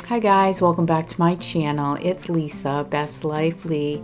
Hi guys, welcome back to my channel. It's Lisa, Best Life Lee.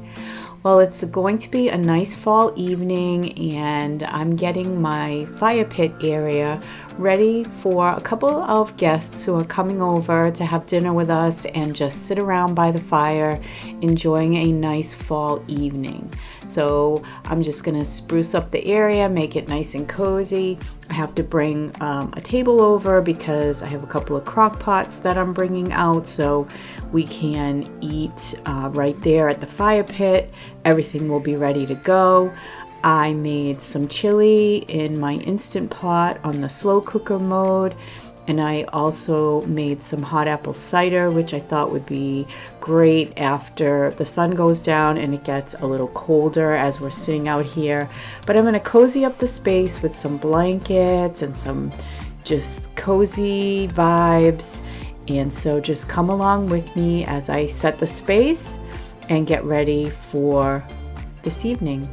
Well, it's going to be a nice fall evening and I'm getting my fire pit area ready for a couple of guests who are coming over to have dinner with us and just sit around by the fire enjoying a nice fall evening. So I'm just gonna spruce up the area, make it nice and cozy. I have to bring a table over because I have a couple of crock pots that I'm bringing out so we can eat right there at the fire pit. Everything will be ready to go. I made some chili in my Instant Pot on the slow cooker mode, and I also made some hot apple cider, which I thought would be great after the sun goes down and it gets a little colder as we're sitting out here. But I'm going to cozy up the space with some blankets and some just cozy vibes. And so just come along with me as I set the space and get ready for this evening.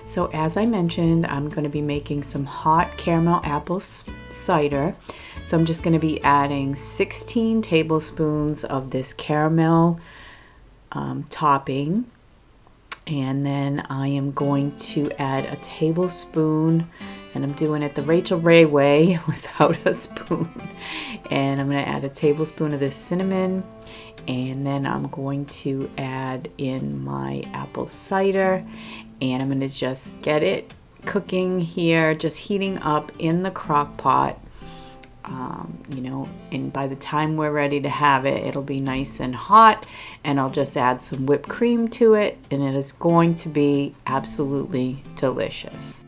So as I mentioned, I'm going to be making some hot caramel apple cider. So I'm just going to be adding 16 tablespoons of this caramel topping. And then I am going to add a tablespoon, and I'm doing it the Rachel Ray way without a spoon. And I'm going to add a tablespoon of this cinnamon, and then I'm going to add in my apple cider, and I'm going to just get it cooking here, just heating up in the crock pot. And by the time we're ready to have it, it'll be nice and hot, and I'll just add some whipped cream to it, and it is going to be absolutely delicious.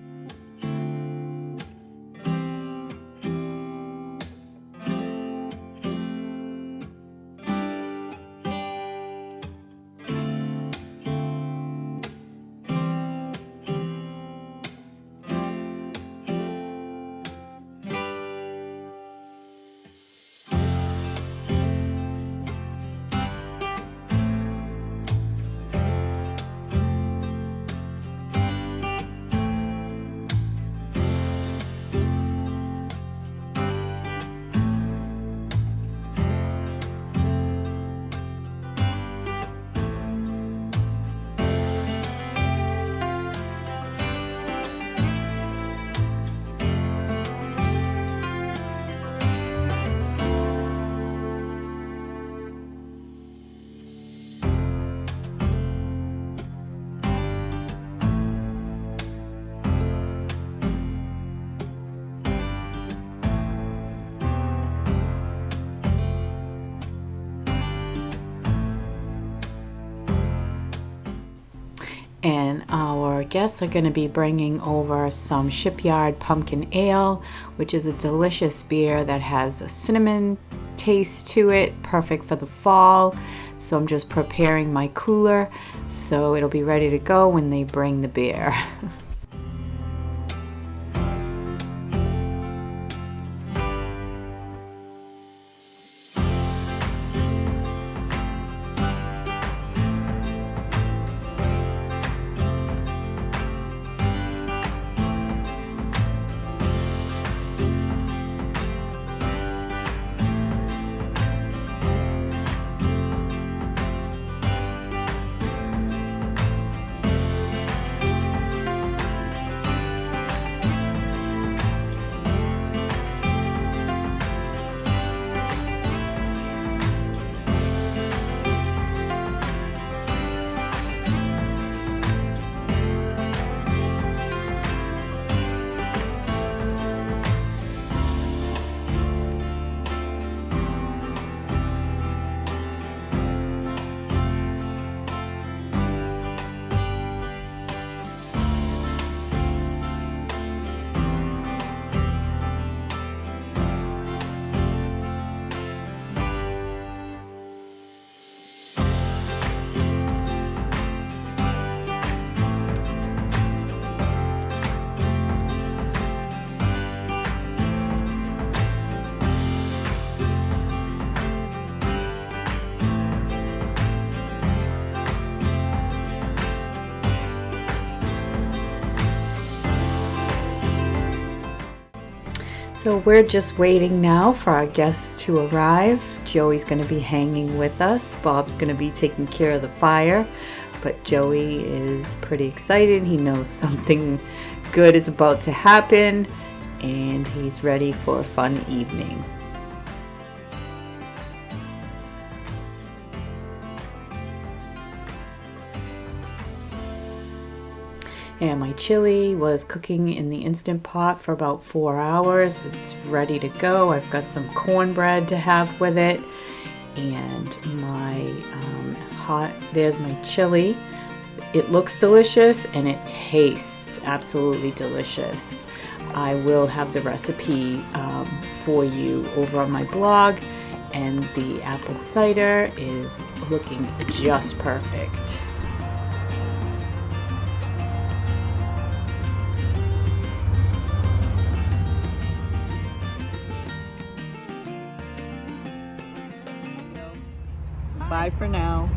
And our guests are going to be bringing over some Shipyard Pumpkin Ale, which is a delicious beer that has a cinnamon taste to it, perfect for the fall. So I'm just preparing my cooler so it'll be ready to go when they bring the beer. So we're just waiting now for our guests to arrive. Joey's going to be hanging with us. Bob's going to be taking care of the fire. But Joey is pretty excited. He knows something good is about to happen, and he's ready for a fun evening. And my chili was cooking in the Instant Pot for about 4 hours. It's ready to go. I've got some cornbread to have with it. And my there's my chili. It looks delicious and it tastes absolutely delicious. I will have the recipe for you over on my blog. And the apple cider is looking just perfect. Bye for now.